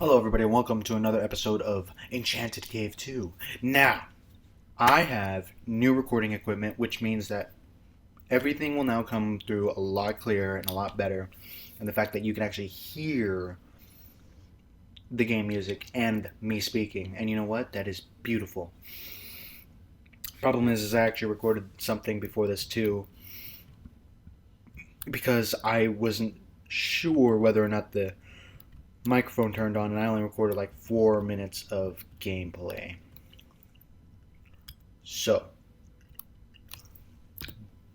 Hello, everybody, and welcome to another episode of Enchanted Cave 2. Now, I have new recording equipment, which means that everything will now come through a lot clearer and a lot better. And the fact that you can actually hear the game music and me speaking. And you know what? That is beautiful. Problem is I actually recorded something before this too, because I wasn't sure whether or not the microphone turned on, and I only recorded like 4 minutes of gameplay. So,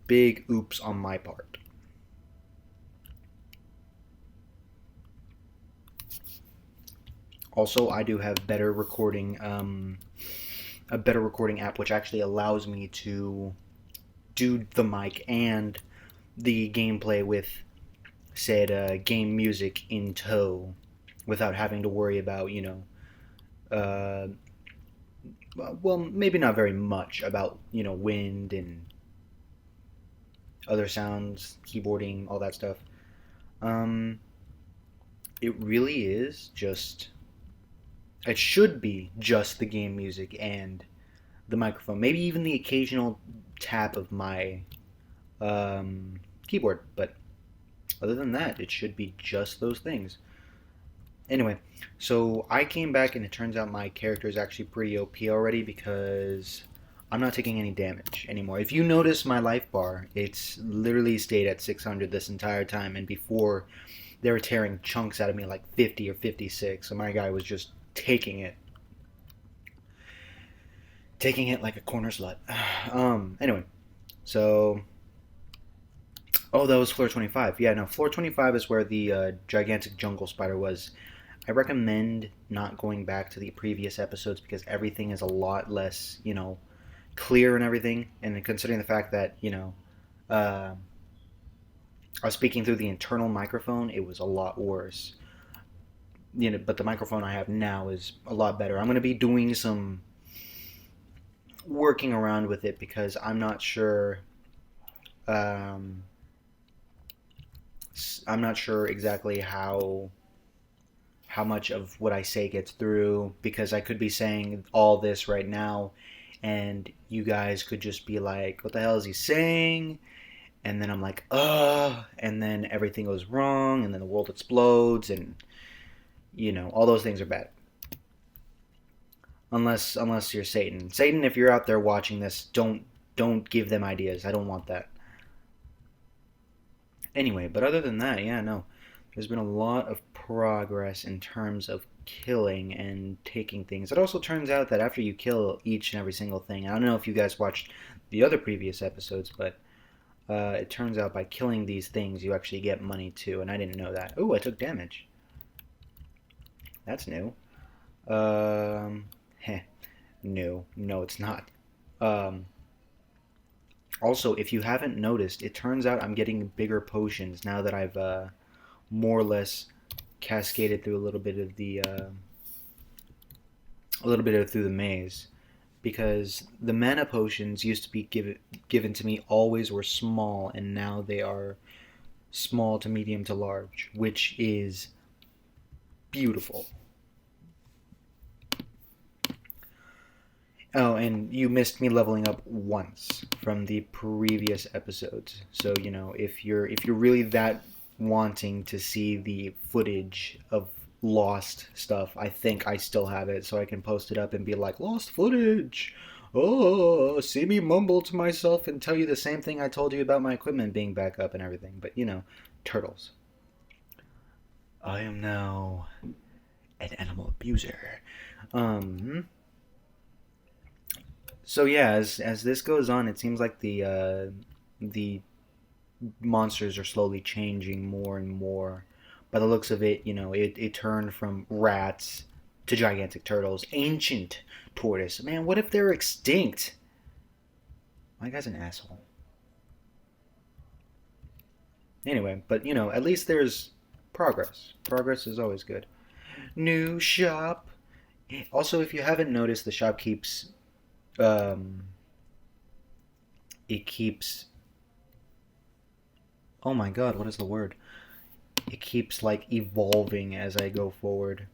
big oops on my part. Also, I do have a better recording app, which actually allows me to do the mic and the gameplay with said game music in tow, without having to worry about uh, well, maybe not very much about wind and other sounds, keyboarding, all that stuff. Um, it really is just. It should be just the game music and the microphone. Maybe even the occasional tap of my keyboard. But other than that, it should be just those things. Anyway, so I came back and it turns out my character is actually pretty OP already because I'm not taking any damage anymore. If you notice my life bar, it's literally stayed at 600 this entire time, and before they were tearing chunks out of me like 50 or 56, so my guy was just taking it like a corner slut. Anyway, so that was floor 25. Yeah, no, floor 25 is where the gigantic jungle spider was. I recommend not going back to the previous episodes because everything is a lot less, clear and everything. And considering the fact that, uh, I was speaking through the internal microphone, it was a lot worse. But the microphone I have now is a lot better. I'm going to be doing some working around with it because um, I'm not sure exactly how much of what I say gets through, because I could be saying all this right now and you guys could just be like, what the hell is he saying? And then I'm like, and then everything goes wrong, and then the world explodes, and all those things are bad. Unless you're Satan. Satan, if you're out there watching this, don't give them ideas. I don't want that. Anyway, but other than that, yeah, no. There's been a lot of progress in terms of killing and taking things. It also turns out that after you kill each and every single thing, I don't know if you guys watched the other previous episodes, but it turns out by killing these things, you actually get money too, and I didn't know that. Oh, I took damage. That's new. Heh. No, it's not. Um, Also, if you haven't noticed, it turns out I'm getting bigger potions now that I've more or less cascaded through a little bit of through the maze, because the mana potions used to be given to me always were small, and now they are small to medium to large, which is beautiful. Oh, and you missed me leveling up once from the previous episodes. So, if you're really that wanting to see the footage of lost stuff, I think I still have it, so I can post it up and be like, lost footage. Oh, see me mumble to myself and tell you the same thing I told you about my equipment being back up and everything. But, turtles. I am now an animal abuser. Um, So yeah, as this goes on, it seems like the monsters are slowly changing more and more. By the looks of it, it turned from rats to gigantic turtles. Ancient tortoise. Man, what if they're extinct? My guy's an asshole. Anyway, but at least there's progress. Progress is always good. New shop. Also, if you haven't noticed, the shop keeps um, it keeps oh my god, what is the word? It keeps like evolving as I go forward.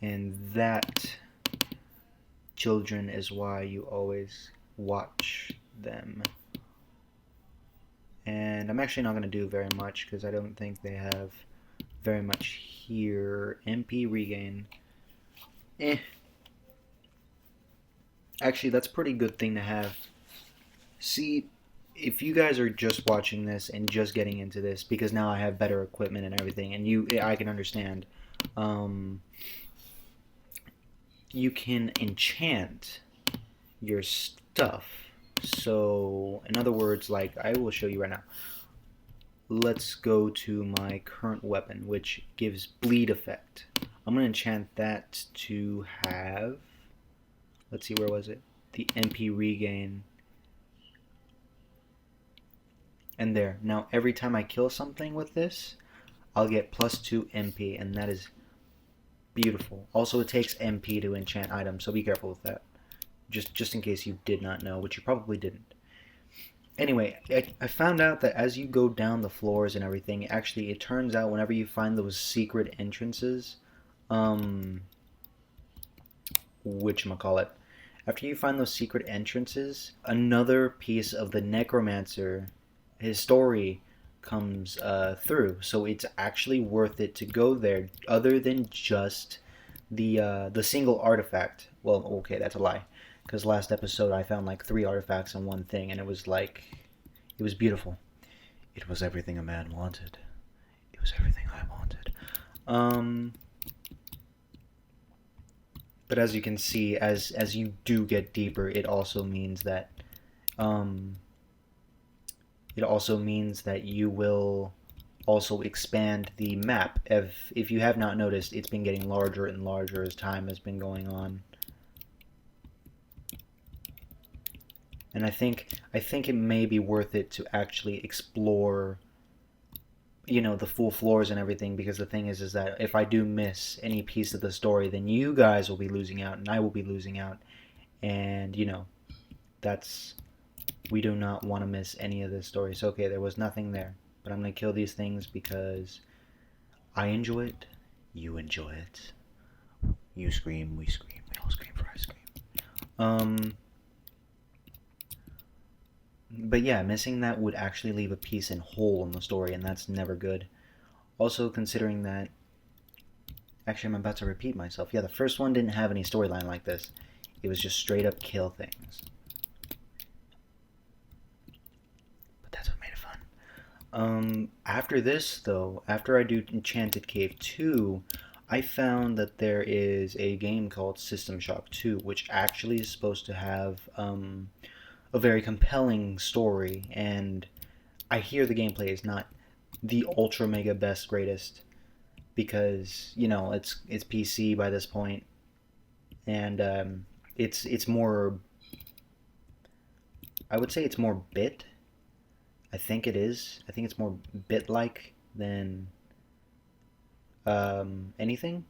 And that, children, is why you always watch them. And I'm actually not going to do very much because I don't think they have very much here. MP regain. Eh. Actually, that's a pretty good thing to have. See, if you guys are just watching this and just getting into this, because now I have better equipment and everything, and I can understand. Um, you can enchant your stuff. So, in other words, like I will show you right now. Let's go to my current weapon, which gives bleed effect. I'm going to enchant that to have, let's see, where was it? The MP regain. And there. Now, every time I kill something with this, I'll get +2 MP, and that is beautiful. Also, it takes MP to enchant items, so be careful with that. Just in case you did not know, which you probably didn't. Anyway, I found out that as you go down the floors and everything, actually, it turns out whenever you find those secret entrances, whatchamacallit, after you find those secret entrances, another piece of the necromancer, his story, comes through. So it's actually worth it to go there, other than just the single artifact. Well, okay, that's a lie, because last episode I found like 3 artifacts in one thing, and it was like, it was beautiful. It was everything a man wanted. It was everything I wanted. But as you can see, as you do get deeper, it also means that you will also expand the map. If you have not noticed, it's been getting larger and larger as time has been going on. And I think it may be worth it to actually explore, the full floors and everything, because the thing is that if I do miss any piece of the story, then you guys will be losing out and I will be losing out, and that's, we do not want to miss any of this story. So okay, there was nothing there, but I'm gonna kill these things because I enjoy it, you enjoy it, you scream, we scream, we all scream for ice cream. But yeah, missing that would actually leave a piece and hole in the story, and that's never good. Also, considering that, actually, I'm about to repeat myself. Yeah, the first one didn't have any storyline like this. It was just straight up kill things. But that's what made it fun. After this, though, after I do Enchanted Cave 2, I found that there is a game called System Shock 2, which actually is supposed to have a very compelling story, and I hear the gameplay is not the ultra mega best greatest, because it's PC by this point, and it's more, I would say it's more bit. I think it is. I think it's more bit-like than anything,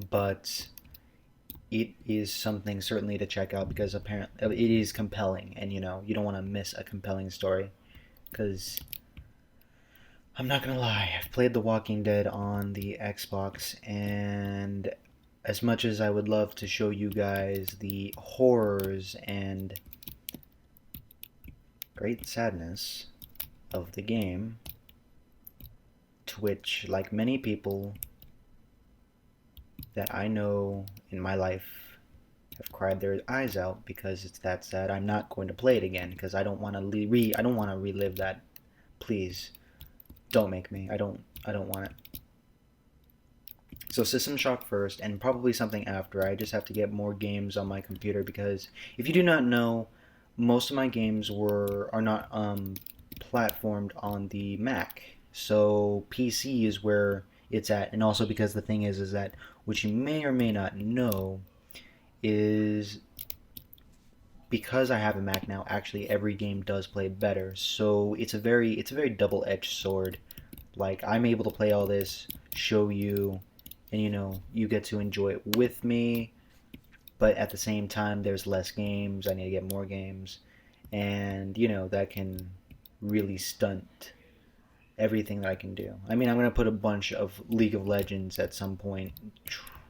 but it is something certainly to check out because apparently it is compelling, and you don't want to miss a compelling story. Because I'm not gonna lie, I've played The Walking Dead on the Xbox, and as much as I would love to show you guys the horrors and great sadness of the game, to which, like many people that I know in my life have cried their eyes out because it's that sad, I'm not going to play it again because I don't want to I don't want to relive that. Please don't make me. I don't want it. So System Shock first, and probably something after. I just have to get more games on my computer because if you do not know, most of my games are not platformed on the Mac. So PC is where it's at, and also because the thing is that, which you may or may not know, is because I have a Mac now, actually every game does play better. So it's a very double-edged sword. Like, I'm able to play all this, show you, and you get to enjoy it with me, but at the same time there's less games, I need to get more games, and that can really stunt everything that I can do. I mean, I'm going to put a bunch of League of Legends at some point.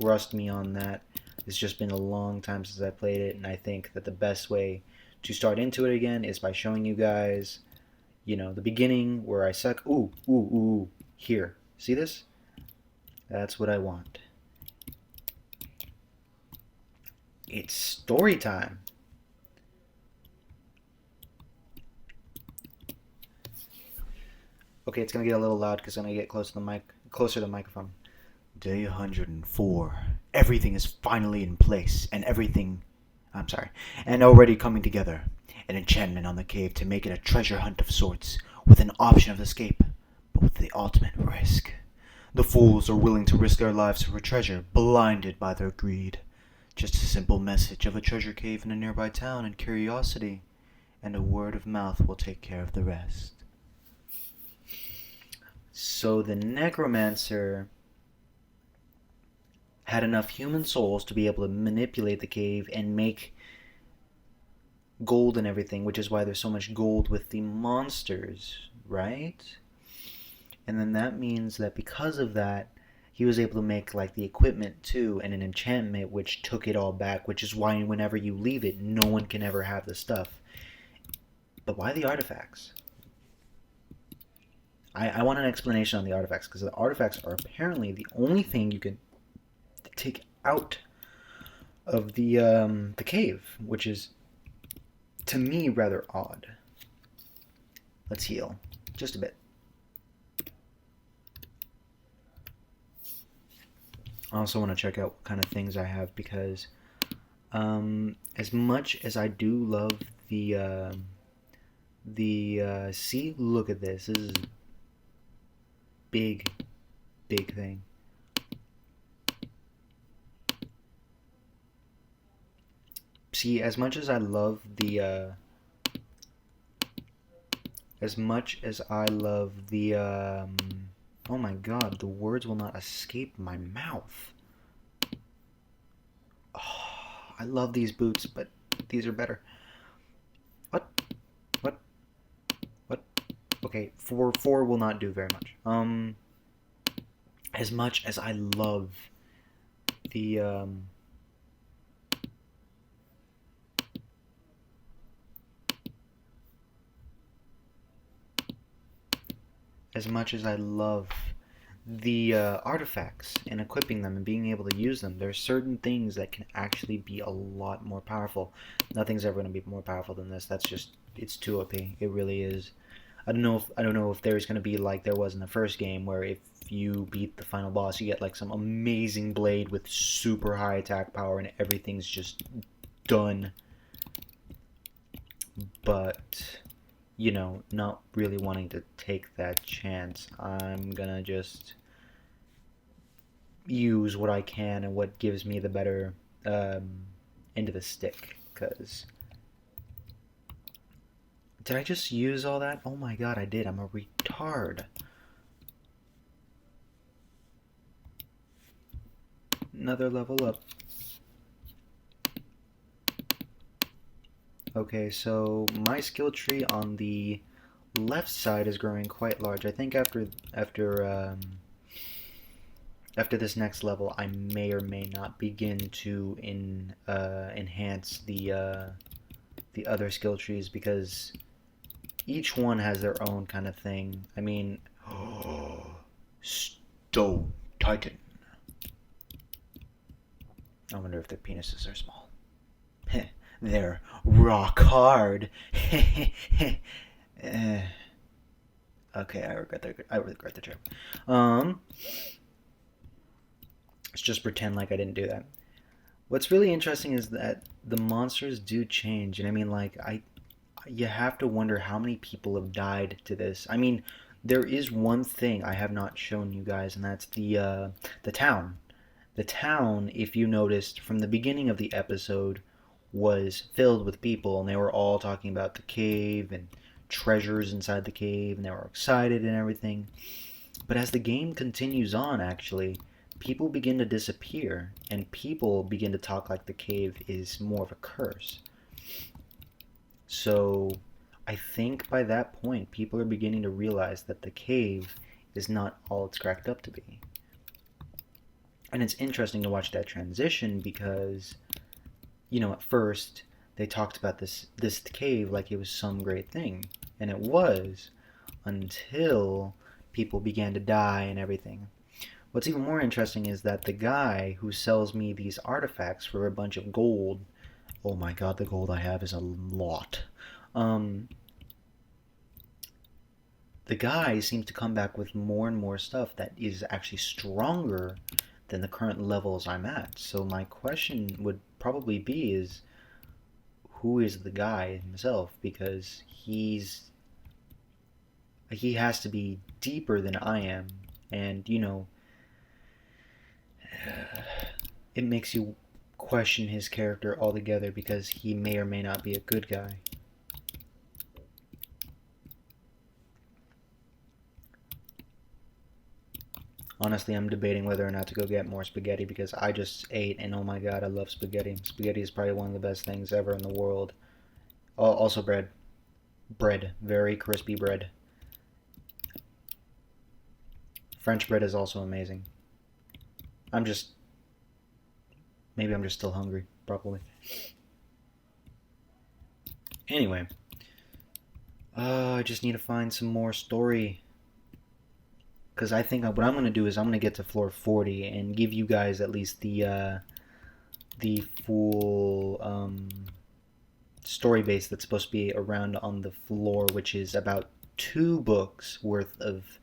Trust me on that. It's just been a long time since I played it, and I think that the best way to start into it again is by showing you guys, the beginning where I suck. Ooh, ooh, ooh. Here. See this? That's what I want. It's story time. Okay, it's gonna get a little loud because I'm gonna get closer to the microphone. Day 104. Everything is finally in place, and and already coming together. An enchantment on the cave to make it a treasure hunt of sorts, with an option of escape, but with the ultimate risk. The fools are willing to risk their lives for treasure, blinded by their greed. Just a simple message of a treasure cave in a nearby town and curiosity, and a word of mouth will take care of the rest. So the necromancer had enough human souls to be able to manipulate the cave and make gold and everything, which is why there's so much gold with the monsters, right? And then that means that because of that, he was able to make like the equipment too, and an enchantment which took it all back, which is why whenever you leave it, no one can ever have the stuff. But why the artifacts? I want an explanation on the artifacts, because the artifacts are apparently the only thing you can take out of the cave, which is to me rather odd. Let's heal just a bit. I also want to check out what kind of things I have, because as much as I do love see, look at this. This is big thing. See, as much as I love oh my god, the words will not escape my mouth. Oh, I love these boots, but these are better. What? Okay, four will not do very much. As much as I love the as much as I love the artifacts and equipping them and being able to use them, there's certain things that can actually be a lot more powerful. Nothing's ever going to be more powerful than this. It's too OP. It really is. I don't know if there's going to be like there was in the first game, where if you beat the final boss, you get like some amazing blade with super high attack power and everything's just done. But not really wanting to take that chance, I'm gonna just use what I can and what gives me the better end of the stick. Because did I just use all that? Oh my god, I did. I'm a retard. Another level up. Okay, so my skill tree on the left side is growing quite large. I think after this next level, I may or may not begin to enhance the other skill trees, because each one has their own kind of thing. I mean, Stone Titan. I wonder if their penises are small. They're rock hard. Okay, I regret the joke. Let's just pretend like I didn't do that. What's really interesting is that the monsters do change, and I mean, like, you have to wonder how many people have died to this. I mean, there is one thing I have not shown you guys, and that's the town. The town, if you noticed from the beginning of the episode, was filled with people, and they were all talking about the cave and treasures inside the cave, and they were excited and everything. But as the game continues on, actually, people begin to disappear, and people begin to talk like the cave is more of a curse. So I think by that point, people are beginning to realize that the cave is not all it's cracked up to be. And it's interesting to watch that transition because, at first they talked about this cave like it was some great thing, and it was until people began to die and everything. What's even more interesting is that the guy who sells me these artifacts for a bunch of gold, oh my god, the gold I have is a lot. Um, the guy seems to come back with more and more stuff that is actually stronger than the current levels I'm at. So my question would probably be is who is the guy himself, because he has to be deeper than I am, and it makes you question his character altogether because he may or may not be a good guy. Honestly, I'm debating whether or not to go get more spaghetti because I just ate, and oh my god, I love spaghetti. Spaghetti is probably one of the best things ever in the world. Oh, also bread. Bread. Very crispy bread. French bread is also amazing. I'm just. Maybe I'm just still hungry, probably. Anyway. I just need to find some more story. Because I think what I'm going to do is I'm going to get to floor 40 and give you guys at least the full story base that's supposed to be around on the floor, which is about 2 books worth of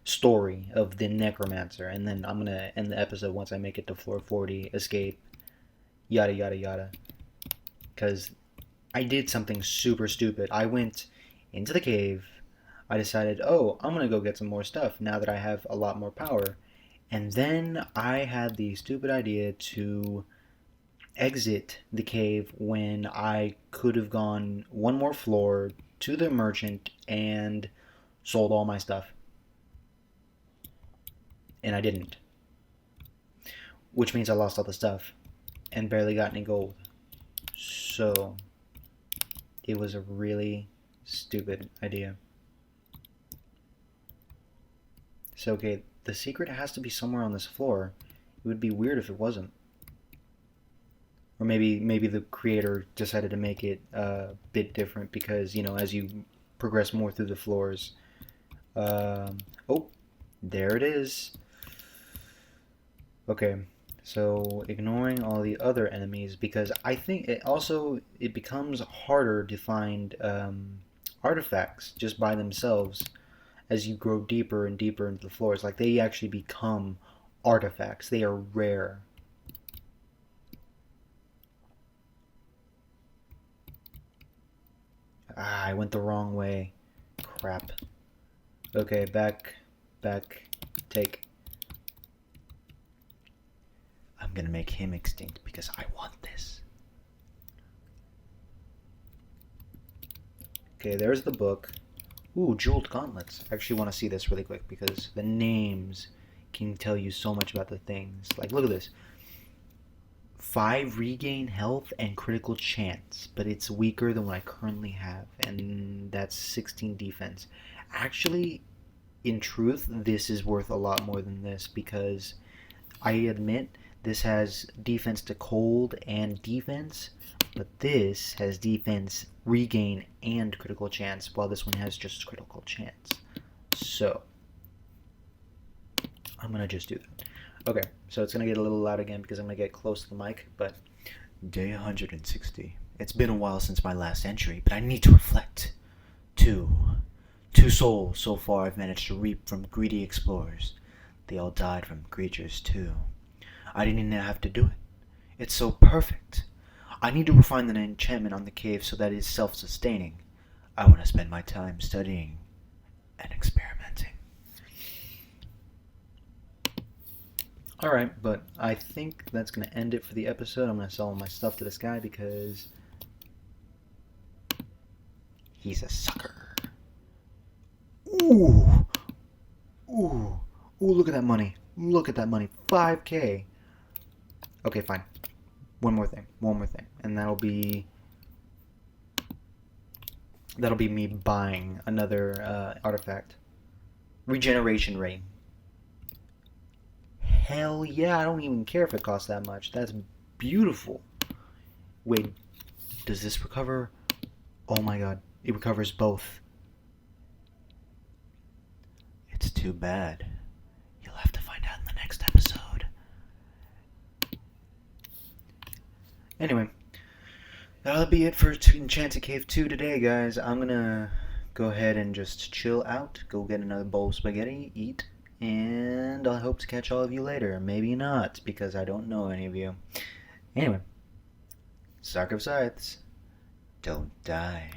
story of the necromancer, and then I'm gonna end the episode once I make it to floor 40, escape, yada yada yada. Because I did something super stupid. I went into the cave. I decided, oh, I'm gonna go get some more stuff now that I have a lot more power. And then I had the stupid idea to exit the cave when I could have gone one more floor to the merchant and sold all my stuff. And I didn't. Which means I lost all the stuff and barely got any gold. So it was a really stupid idea. So okay, the secret has to be somewhere on this floor. It would be weird if it wasn't. Or maybe the creator decided to make it a bit different because, as you progress more through the floors. Oh, there it is. Okay, so ignoring all the other enemies, because I think it becomes harder to find artifacts just by themselves as you grow deeper and deeper into the floors. Like, they actually become artifacts. They are rare. I went the wrong way. Crap. Okay, back, take. I'm gonna make him extinct because I want this. Okay, there's the book. Ooh, jeweled gauntlets. I actually want to see this really quick because the names can tell you so much about the things. Like, look at this. 5 regain health and critical chance, but it's weaker than what I currently have, and that's 16 defense. Actually, in truth, this is worth a lot more than this because I admit this has defense to cold and defense, but this has defense, regain, and critical chance, while this one has just critical chance. So, I'm going to just do that. Okay, so it's going to get a little loud again because I'm going to get close to the mic, but day 160. It's been a while since my last entry, but I need to reflect. Two souls so far I've managed to reap from greedy explorers. They all died from creatures too. I didn't even have to do it. It's so perfect. I need to refine an enchantment on the cave so that it is self-sustaining. I want to spend my time studying and experimenting. Alright, but I think that's going to end it for the episode. I'm going to sell all my stuff to this guy because he's a sucker. Ooh, look at that money. Look at that money. 5K. Okay, fine. One more thing. And that'll be That'll be me buying another artifact. Regeneration ring. Hell yeah, I don't even care if it costs that much. That's beautiful. Wait, does this recover? Oh my god, it recovers both. It's too bad. You'll have to find out in the next episode. Anyway, that'll be it for Enchanted Cave 2 today, guys. I'm gonna go ahead and just chill out, go get another bowl of spaghetti, eat, and I hope to catch all of you later. Maybe not, because I don't know any of you. Anyway, Sark of Scythes, don't die.